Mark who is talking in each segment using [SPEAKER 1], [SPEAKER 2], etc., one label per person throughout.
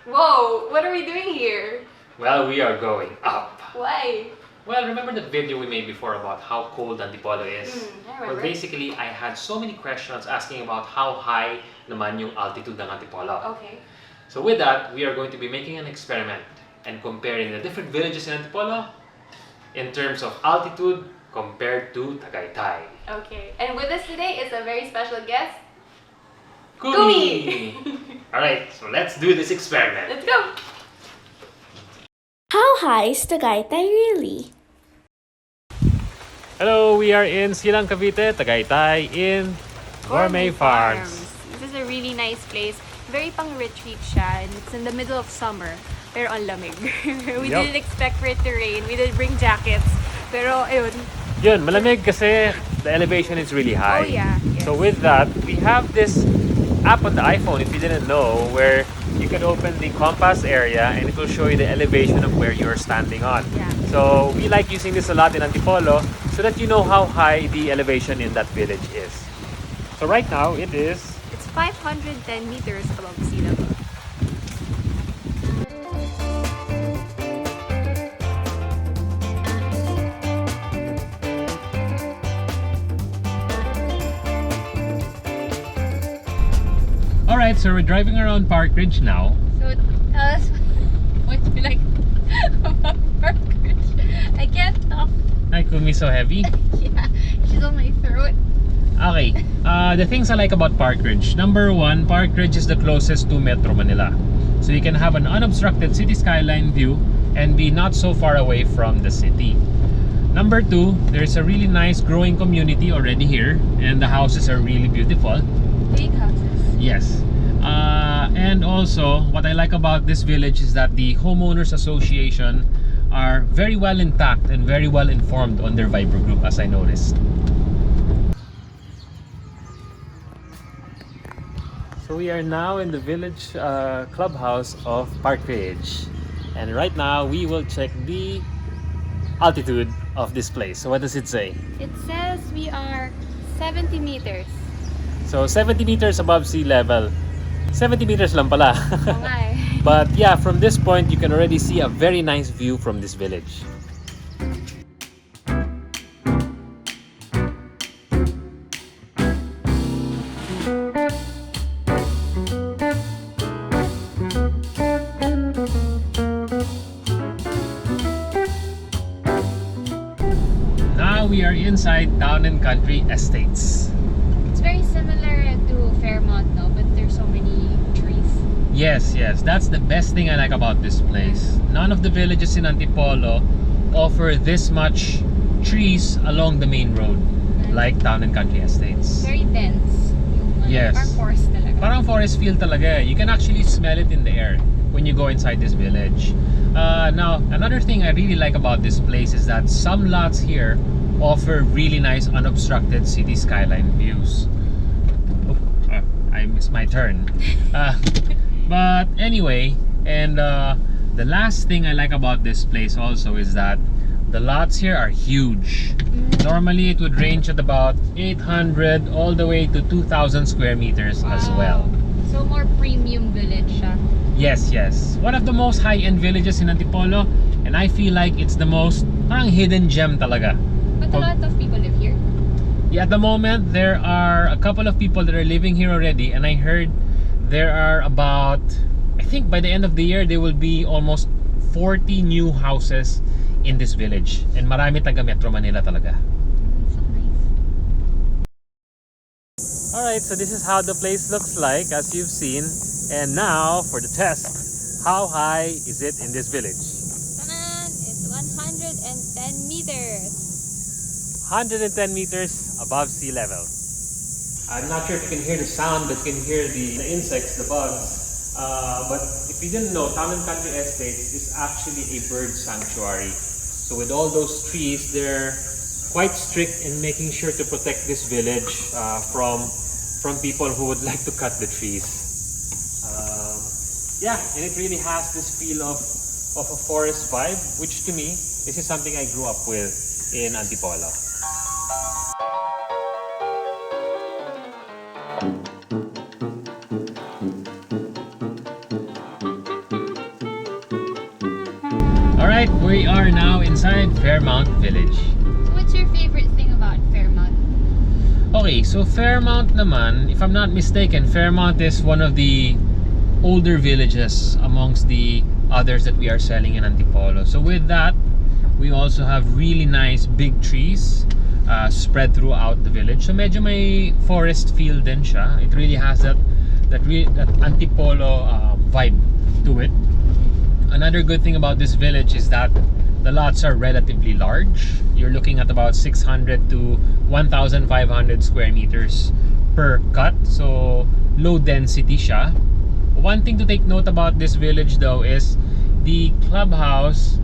[SPEAKER 1] Whoa, what are we doing here?
[SPEAKER 2] Well, we are going up.
[SPEAKER 1] Why?
[SPEAKER 2] Well, remember the video we made before about how cold Antipolo is?
[SPEAKER 1] I
[SPEAKER 2] Well,
[SPEAKER 1] remember.
[SPEAKER 2] basically, I had so many questions asking about how high naman yung altitude ng Antipolo.
[SPEAKER 1] Okay.
[SPEAKER 2] So with that, we are going to be making an experiment and comparing the different villages in Antipolo in terms of altitude compared to Tagaytay.
[SPEAKER 1] Okay. And with us today is a very special guest.
[SPEAKER 2] Kumi! Alright, so let's do this experiment.
[SPEAKER 1] Let's go!
[SPEAKER 3] How high is Tagaytay really?
[SPEAKER 2] Hello, we are in Silang Cavite, Tagaytay in Gourmet Farms.
[SPEAKER 1] This is a really nice place. Very pang-retreat siya, and it's in the middle of summer. Pero ang lamig. We
[SPEAKER 2] Yup.
[SPEAKER 1] didn't expect for it to rain. We did bring jackets. Pero ayun.
[SPEAKER 2] Yun, malamig kasi the elevation is really high.
[SPEAKER 1] Oh yeah. Yes.
[SPEAKER 2] So with that, we have this app on the iPhone, if you didn't know, where you can open the compass area and it will show you the elevation of where you're standing on.
[SPEAKER 1] Yeah.
[SPEAKER 2] So we like using this a lot in Antipolo so that you know how high the elevation in that village is. So right now it is...
[SPEAKER 1] It's 510 meters above sea level.
[SPEAKER 2] Alright, so we're driving around Parkridge now.
[SPEAKER 1] So tell us what you like about Parkridge. I can't talk.
[SPEAKER 2] Hi, Kumi, so heavy.
[SPEAKER 1] Yeah, she's on my throat.
[SPEAKER 2] Okay, the things I like about Parkridge. Number one, Parkridge is the closest to Metro Manila. So you can have an unobstructed city skyline view and be not so far away from the city. Number two, there's a really nice growing community already here and the houses are really beautiful.
[SPEAKER 1] Big houses.
[SPEAKER 2] Yes. And also, what I like about this village is that the homeowners association are very well intact and very well informed on their Viber group, as I noticed. So we are now in the village clubhouse of Parkridge, and right now we will check the altitude of this place. So what does it say?
[SPEAKER 1] It says we are 70 meters.
[SPEAKER 2] So 70 meters above sea level. 70 meters lang pala.
[SPEAKER 1] Oo nga eh.
[SPEAKER 2] But yeah, from this point you can already see a very nice view from this village. Now we are inside Town and Country Estates.
[SPEAKER 1] It's very similar to Fairmount, no? But there's so many trees.
[SPEAKER 2] Yes, that's the best thing I like about this place. None of the villages in Antipolo offer this much trees along the main road like Town and Country Estates.
[SPEAKER 1] Very dense.
[SPEAKER 2] Yes.
[SPEAKER 1] Parang forest talaga.
[SPEAKER 2] Parang forest feel talaga. You can actually smell it in the air when you go inside this village. Now, another thing I really like about this place is that some lots here offer really nice unobstructed city skyline views. I missed my turn. But anyway, and the last thing I like about this place also is that the lots here are huge. Normally it would range at about 800 all the way to 2,000 square meters as well.
[SPEAKER 1] So more premium village siya.
[SPEAKER 2] Yes. One of the most high-end villages in Antipolo, and I feel like it's the most parang hidden gem talaga.
[SPEAKER 1] But a lot of people live here.
[SPEAKER 2] Yeah, at the moment there are a couple of people that are living here already, and I heard there are about, I think by the end of the year there will be almost 40 new houses in this village, and marami taga Metro Manila talaga.
[SPEAKER 1] So nice.
[SPEAKER 2] Alright, so this is how the place looks like as you've seen, and now for the test. How high is it in this village?
[SPEAKER 1] Tanan! It's 110 meters.
[SPEAKER 2] 110 meters above sea level. I'm not sure if you can hear the sound, but you can hear the insects, the bugs. But if you didn't know, Town and Country Estates is actually a bird sanctuary. So with all those trees, they're quite strict in making sure to protect this village from people who would like to cut the trees. Yeah, and it really has this feel of a forest vibe, which to me, this is something I grew up with in Antipolo. Alright, we are now inside Fairmount Village.
[SPEAKER 1] So what's your favorite thing about Fairmount?
[SPEAKER 2] Okay, so Fairmount naman, if I'm not mistaken, Fairmount is one of the older villages amongst the others that we are selling in Antipolo. So with that, we also have really nice big trees spread throughout the village. So medyo may forest feel din siya. It really has that Antipolo vibe to it. Another good thing about this village is that the lots are relatively large. You're looking at about 600 to 1,500 square meters per cut. So low density siya. One thing to take note about this village though is the clubhouse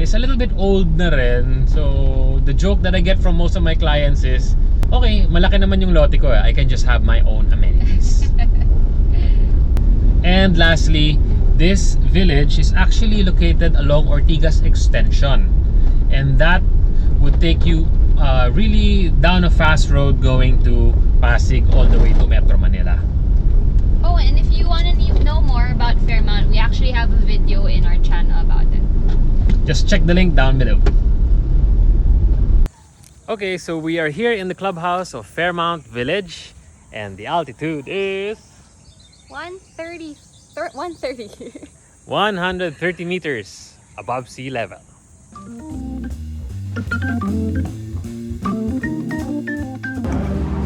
[SPEAKER 2] is a little bit old na rin. So the joke that I get from most of my clients is, okay, malaki naman yung lote ko, I can just have my own amenities. And lastly, this village is actually located along Ortigas Extension, and that would take you really down a fast road going to Pasig all the way to Metro Manila.
[SPEAKER 1] Oh, and if you want to know more about Fairmount, we actually have a video in our channel about it.
[SPEAKER 2] Just check the link down below. Okay, so we are here in the clubhouse of Fairmount Village, and the altitude is
[SPEAKER 1] 130.
[SPEAKER 2] 130 meters above sea level.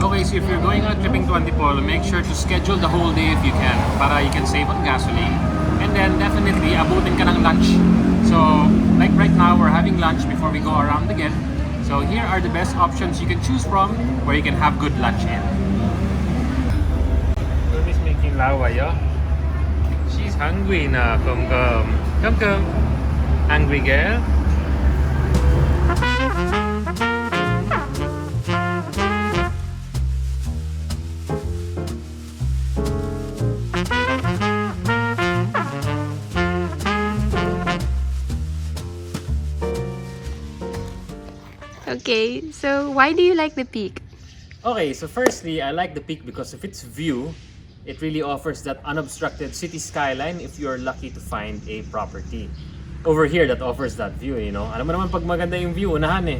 [SPEAKER 2] Okay, so if you're going on tripping to Antipolo, make sure to schedule the whole day if you can, para you can save on gasoline. And then definitely abutin ka ng lunch. So like right now, we're having lunch before we go around again. So here are the best options you can choose from where you can have good lunch in. Miss making laway, oh. She's hungry na, come. Hungry girl?
[SPEAKER 1] Okay, so why do you like the peak?
[SPEAKER 2] Okay, so firstly, I like the peak because of its view. It really offers that unobstructed city skyline if you're lucky to find a property over here that offers that view, you know. Alam mo naman pag maganda yung view, unahan eh.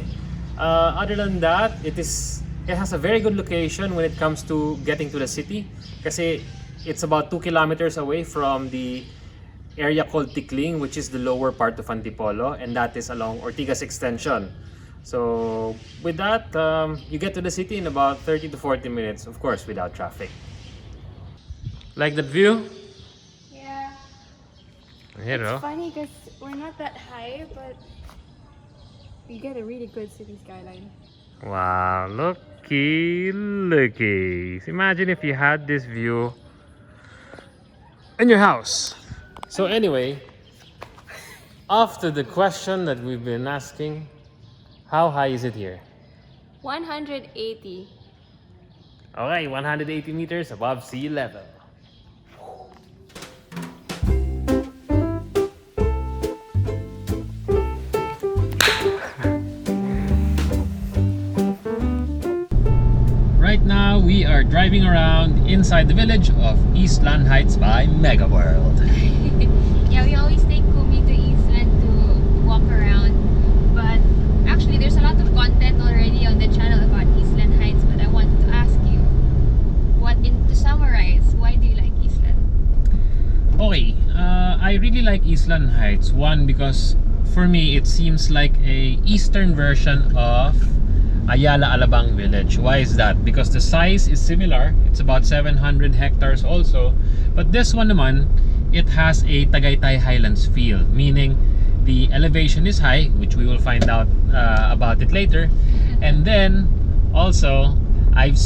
[SPEAKER 2] Other than that, it has a very good location when it comes to getting to the city, kasi it's about 2 kilometers away from the area called Tikling, which is the lower part of Antipolo, and that is along Ortigas Extension. So with that, you get to the city in about 30 to 40 minutes, of course, without traffic. Like that view?
[SPEAKER 1] Yeah.
[SPEAKER 2] Here,
[SPEAKER 1] It's funny because we're not that high, but we get a really good city skyline.
[SPEAKER 2] Wow, looky. Imagine if you had this view in your house. So anyway, after the question that we've been asking, how high is it here?
[SPEAKER 1] 180.
[SPEAKER 2] Okay, 180 meters above sea level. Right now, we are driving around inside the village of Eastland Heights by Mega World.
[SPEAKER 1] Yeah, we always take Kumi to Eastland to walk around, but actually there's a lot of content already on the channel about Eastland Heights, but I wanted to ask you, to summarize, why do you like Eastland?
[SPEAKER 2] Okay, I really like Eastland Heights. One, because for me, it seems like a eastern version of Ayala Alabang Village. Why is that? Because the size is similar. It's about 700 hectares also. But this one naman, it has a Tagaytay Highlands feel. Meaning, the elevation is high, which we will find out about it later. And then, also, I've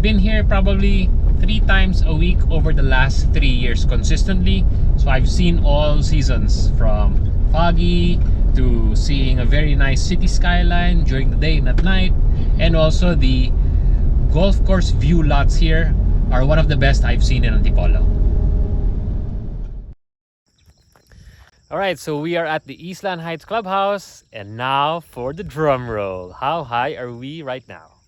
[SPEAKER 2] been here probably 3 times a week over the last 3 years consistently. So I've seen all seasons, from foggy to seeing a very nice city skyline during the day and at night. And also the golf course view lots here are one of the best I've seen in Antipolo. Alright, so we are at the Eastland Heights Clubhouse, and now for the drum roll. How high are we right now?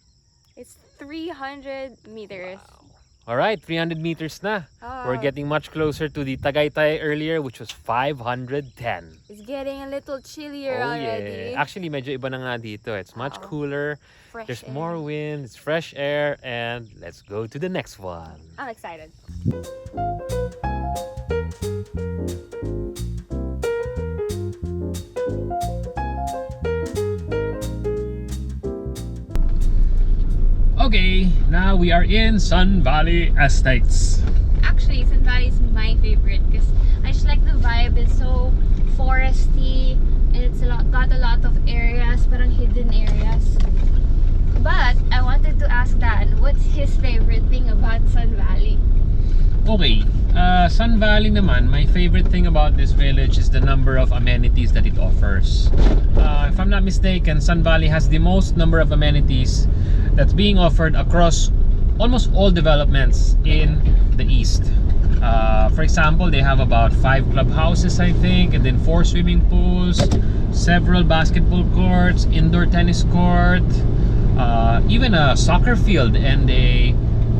[SPEAKER 1] It's 300 meters.
[SPEAKER 2] Wow. Alright, 300 meters na. We're getting much closer to the Tagaytay earlier, which was 510.
[SPEAKER 1] It's getting a little chillier already.
[SPEAKER 2] Yeah. Actually, medyo iba na nga dito. It's much cooler.
[SPEAKER 1] Fresh
[SPEAKER 2] There's
[SPEAKER 1] air.
[SPEAKER 2] more wind, it's fresh air, and let's go to the next one.
[SPEAKER 1] I'm excited.
[SPEAKER 2] Okay, now we are in Sun Valley Estates.
[SPEAKER 1] Actually, Sun Valley is my favorite because I just like the vibe. It's so foresty and it's got a lot of areas, parang hidden areas. But I wanted to ask Dan, what's his favorite thing about Sun Valley?
[SPEAKER 2] Okay, Sun Valley naman, my favorite thing about this village is the number of amenities that it offers. If I'm not mistaken, Sun Valley has the most number of amenities that's being offered across almost all developments in the east. For example, they have about 5 clubhouses, I think, and then 4 swimming pools, several basketball courts, indoor tennis court, even a soccer field and a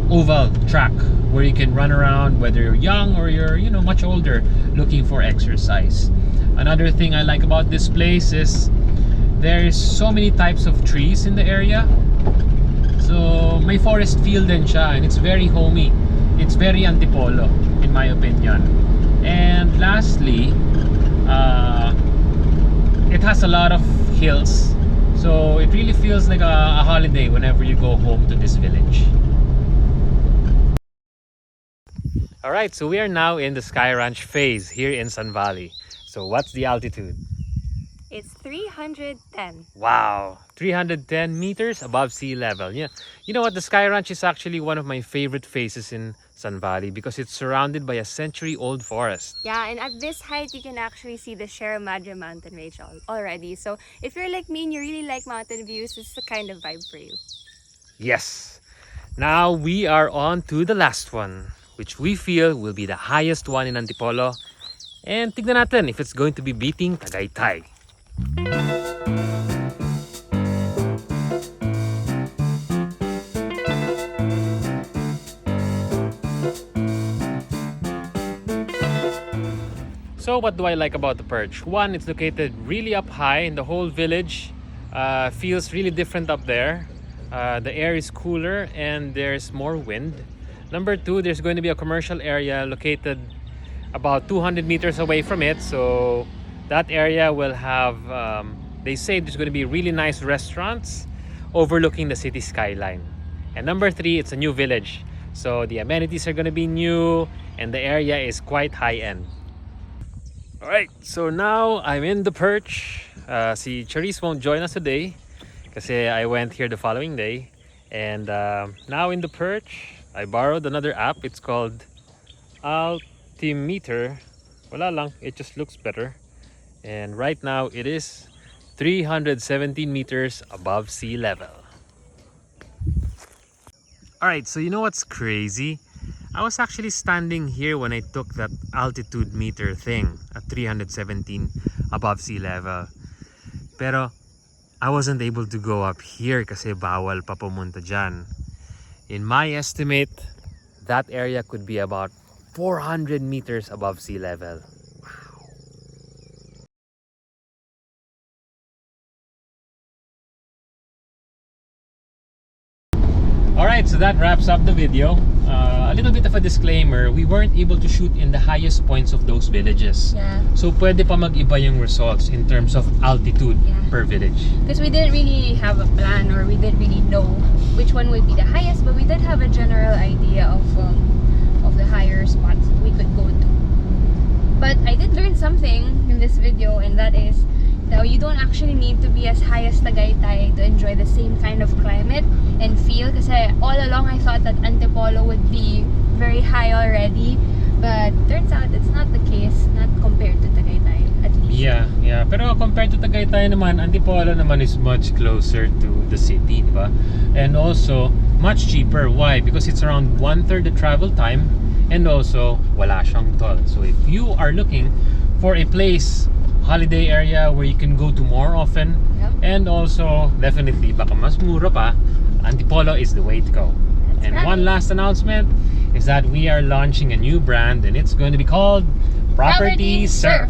[SPEAKER 2] oval track where you can run around whether you're young or you're much older looking for exercise. Another thing I like about this place is there's so many types of trees in the area. So may forest feel din siya, and it's very homey. It's very Antipolo in my opinion. And lastly, it has a lot of hills. So it really feels like a holiday whenever you go home to this village. Alright, so we are now in the Sky Ranch phase here in Sun Valley. So what's the altitude?
[SPEAKER 1] It's 310.
[SPEAKER 2] Wow, 310 meters above sea level. Yeah, you know what? The Sky Ranch is actually one of my favorite phases in Sun Valley because it's surrounded by a century-old forest.
[SPEAKER 1] Yeah, and at this height, you can actually see the Sierra Madre mountain range already. So if you're like me and you really like mountain views, this is the kind of vibe for you.
[SPEAKER 2] Yes. Now we are on to the last one, which we feel will be the highest one in Antipolo. And tignan natin if it's going to be beating Tagaytay. So what do I like about the Perch? One, it's located really up high in the whole village. Feels really different up there. The air is cooler and there's more wind. Number two, there's going to be a commercial area located about 200 meters away from it. So that area will have, they say there's going to be really nice restaurants overlooking the city skyline. And number three, it's a new village. So the amenities are going to be new and the area is quite high-end. Alright, so now I'm in the Perch. Si Charis won't join us today kasi I went here the following day. And now in the Perch, I borrowed another app. It's called Altimeter. Wala lang, it just looks better. And right now it is 317 meters above sea level. Alright, so you know what's crazy? I was actually standing here when I took that altitude meter thing at 317 above sea level. Pero I wasn't able to go up here kasi bawal pa pumunta dyan. In my estimate, that area could be about 400 meters above sea level. Alright, so that wraps up the video. A little bit of a disclaimer, we weren't able to shoot in the highest points of those villages.
[SPEAKER 1] Yeah.
[SPEAKER 2] So pwede pa mag-iba yung results in terms of altitude per village.
[SPEAKER 1] Because we didn't really have a plan or we didn't really know which one would be the highest, but we did have a general idea of the higher spots we could go to. But I did learn something in this video, and that is that you don't actually need to be as high as Tagaytay to enjoy the same kind of climate and feel. Kasi all along I thought that Antipolo would be very high already, but turns out it's not the case, not compared to Tagaytay at least.
[SPEAKER 2] Yeah. Pero compared to Tagaytay naman, Antipolo naman is much closer to the city, diba? And also much cheaper. Why? Because it's around 1/3 the travel time, and also wala siyang toll. So if you are looking for a place, holiday area where you can go to more often, and also definitely baka mas mura pa, Antipolo is the way to go.
[SPEAKER 1] That's
[SPEAKER 2] And
[SPEAKER 1] right.
[SPEAKER 2] one last announcement, is that we are launching a new brand, and it's going to be called Property Surf.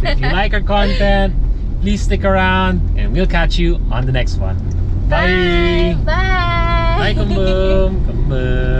[SPEAKER 2] So if you like our content, please stick around, and we'll catch you on the next one. Bye!
[SPEAKER 1] Bye!
[SPEAKER 2] Bye, Kumbum! Kumbum!